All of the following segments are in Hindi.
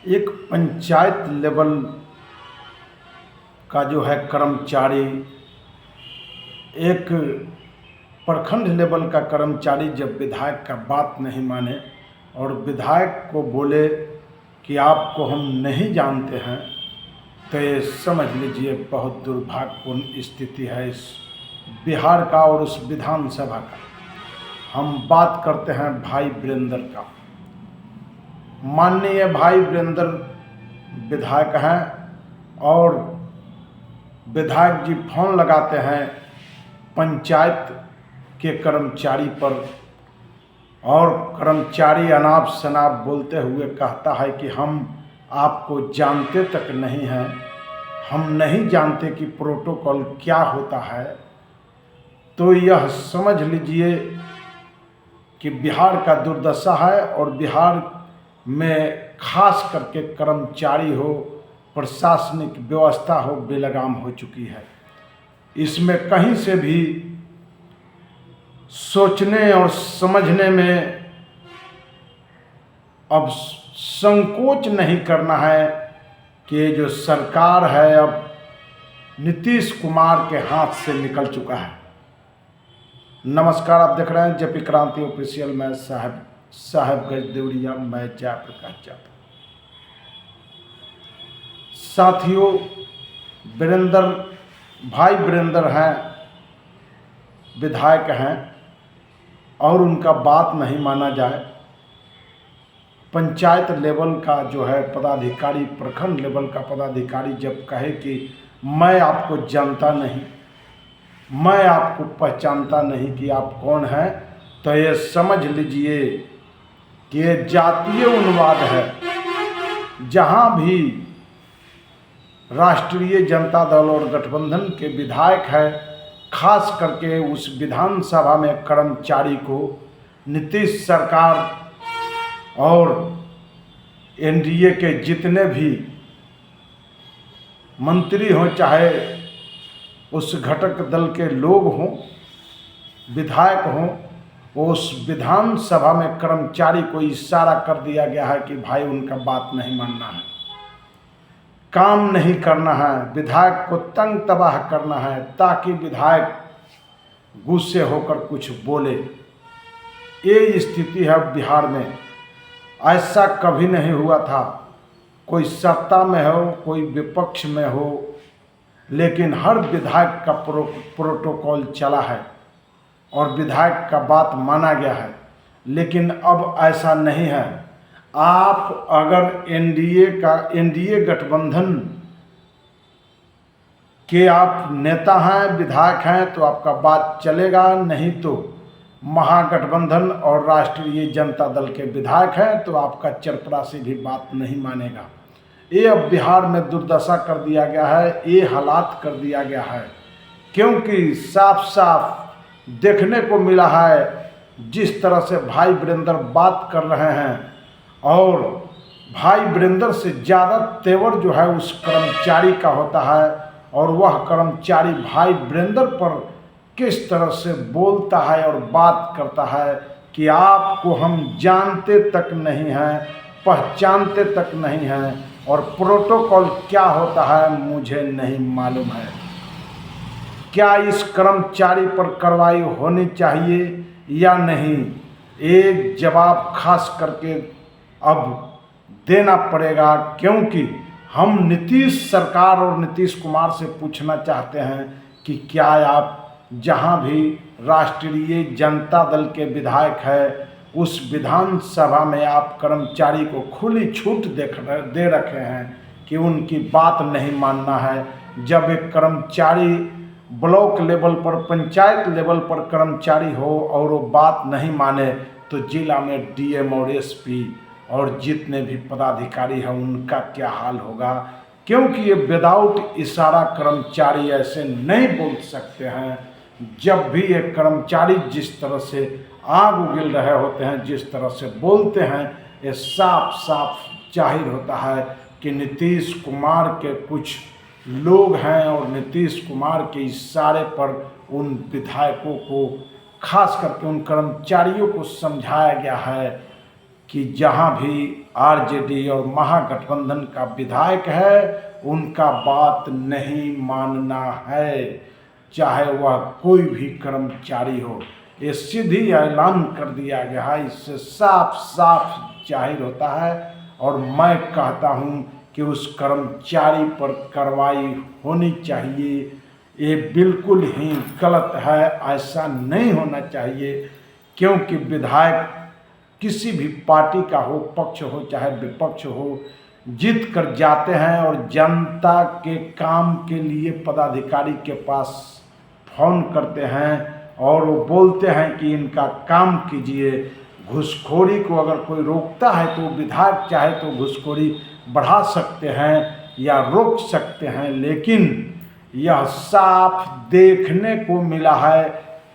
एक पंचायत लेवल का जो है कर्मचारी, एक प्रखंड लेवल का कर्मचारी जब विधायक का बात नहीं माने और विधायक को बोले कि आपको हम नहीं जानते हैं, तो ये समझ लीजिए बहुत दुर्भाग्यपूर्ण स्थिति है इस बिहार का और उस विधानसभा का। हम बात करते हैं भाई वीरेंद्र का। माननीय भाई वीरेंद्र विधायक हैं और विधायक जी फोन लगाते हैं पंचायत के कर्मचारी पर और कर्मचारी अनाप शनाप बोलते हुए कहता है कि हम आपको जानते तक नहीं हैं, हम नहीं जानते कि प्रोटोकॉल क्या होता है। तो यह समझ लीजिए कि बिहार का दुर्दशा है और बिहार में खास करके कर्मचारी हो, प्रशासनिक व्यवस्था हो, बेलगाम हो चुकी है। इसमें कहीं से भी सोचने और समझने में अब संकोच नहीं करना है कि ये जो सरकार है अब नीतीश कुमार के हाथ से निकल चुका है। नमस्कार, आप देख रहे हैं जेपी क्रांति ऑफिशियल। मैं साहेबगंज देवरिया, मैं जयप्रकाश यादव। साथियों, भाई वीरेंद्र हैं, विधायक हैं और उनका बात नहीं माना जाए। पंचायत लेवल का जो है पदाधिकारी, प्रखंड लेवल का पदाधिकारी जब कहे कि मैं आपको जानता नहीं, मैं आपको पहचानता नहीं कि आप कौन हैं, तो ये समझ लीजिए कि ये जातीय उन्माद है। जहां भी राष्ट्रीय जनता दल और गठबंधन के विधायक है, खास करके उस विधानसभा में कर्मचारी को नीतीश सरकार और एनडीए के जितने भी मंत्री हों, चाहे उस घटक दल के लोग हों, विधायक हों, उस विधानसभा में कर्मचारी को इशारा कर दिया गया है कि भाई उनका बात नहीं मानना है, काम नहीं करना है, विधायक को तंग तबाह करना है ताकि विधायक गुस्से होकर कुछ बोले। ये स्थिति है बिहार में। ऐसा कभी नहीं हुआ था, कोई सत्ता में हो, कोई विपक्ष में हो, लेकिन हर विधायक का प्रोटोकॉल चला है और विधायक का बात माना गया है। लेकिन अब ऐसा नहीं है। आप अगर एनडीए गठबंधन के आप नेता हैं, विधायक हैं, तो आपका बात चलेगा, नहीं तो महागठबंधन और राष्ट्रीय जनता दल के विधायक हैं तो आपका चरपरासी भी बात नहीं मानेगा। ये अब बिहार में दुर्दशा कर दिया गया है, ये हालात कर दिया गया है, क्योंकि साफ साफ देखने को मिला है जिस तरह से भाई वीरेंद्र बात कर रहे हैं और भाई वीरेंद्र से ज़्यादा तेवर जो है उस कर्मचारी का होता है और वह कर्मचारी भाई वीरेंद्र पर किस तरह से बोलता है और बात करता है कि आपको हम जानते तक नहीं हैं, पहचानते तक नहीं हैं और प्रोटोकॉल क्या होता है मुझे नहीं मालूम है। क्या इस कर्मचारी पर कार्रवाई होनी चाहिए या नहीं, एक जवाब खास करके अब देना पड़ेगा, क्योंकि हम नीतीश सरकार और नीतीश कुमार से पूछना चाहते हैं कि क्या आप जहां भी राष्ट्रीय जनता दल के विधायक है उस विधानसभा में आप कर्मचारी को खुली छूट दे रखे हैं कि उनकी बात नहीं मानना है। जब एक कर्मचारी ब्लॉक लेवल पर, पंचायत लेवल पर कर्मचारी हो और वो बात नहीं माने तो जिला में डीएम और एसपी और जितने भी पदाधिकारी हैं उनका क्या हाल होगा, क्योंकि ये विदाउट इशारा कर्मचारी ऐसे नहीं बोल सकते हैं। जब भी एक कर्मचारी जिस तरह से आग उगल रहे होते हैं, जिस तरह से बोलते हैं, ये साफ साफ जाहिर होता है कि नीतीश कुमार के कुछ लोग हैं और नीतीश कुमार के इशारे पर उन विधायकों को, खास करके उन कर्मचारियों को समझाया गया है कि जहाँ भी आरजेडी और महागठबंधन का विधायक है उनका बात नहीं मानना है, चाहे वह कोई भी कर्मचारी हो। ये सीधी ऐलान कर दिया गया है, इससे साफ साफ जाहिर होता है। और मैं कहता हूँ कि उस कर्मचारी पर कार्रवाई होनी चाहिए। ये बिल्कुल ही गलत है, ऐसा नहीं होना चाहिए, क्योंकि विधायक किसी भी पार्टी का हो, पक्ष हो चाहे विपक्ष हो, जीत कर जाते हैं और जनता के काम के लिए पदाधिकारी के पास फ़ोन करते हैं और वो बोलते हैं कि इनका काम कीजिए। घूसखोरी को अगर कोई रोकता है तो विधायक चाहे तो घूसखोरी बढ़ा सकते हैं या रोक सकते हैं, लेकिन यह साफ देखने को मिला है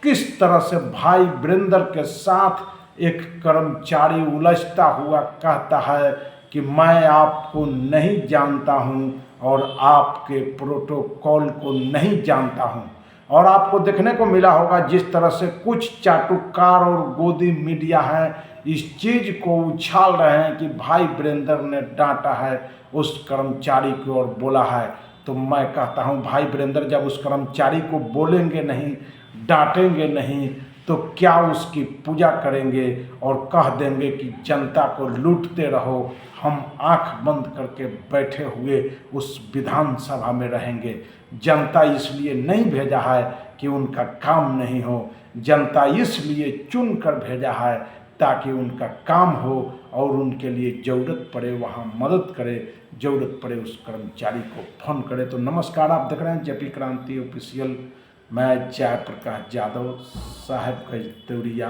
किस तरह से भाई वीरेंद्र के साथ एक कर्मचारी उलझता हुआ कहता है कि मैं आपको नहीं जानता हूं और आपके प्रोटोकॉल को नहीं जानता हूं। और आपको देखने को मिला होगा जिस तरह से कुछ चाटुकार और गोदी मीडिया है इस चीज़ को उछाल रहे हैं कि भाई वीरेंद्र ने डांटा है उस कर्मचारी को और बोला है। तो मैं कहता हूं भाई वीरेंद्र जब उस कर्मचारी को बोलेंगे नहीं, डांटेंगे नहीं, तो क्या उसकी पूजा करेंगे और कह देंगे कि जनता को लूटते रहो, हम आंख बंद करके बैठे हुए उस विधानसभा में रहेंगे। जनता इसलिए नहीं भेजा है कि उनका काम नहीं हो, जनता इसलिए चुन कर भेजा है ताकि उनका काम हो और उनके लिए ज़रूरत पड़े वहाँ मदद करे, ज़रूरत पड़े उस कर्मचारी को फ़ोन करे। तो नमस्कार, आप देख रहे हैं जेपी क्रांति ऑफिशियल। मैं जयप्रकाश यादव, साहेबगंज देवरिया।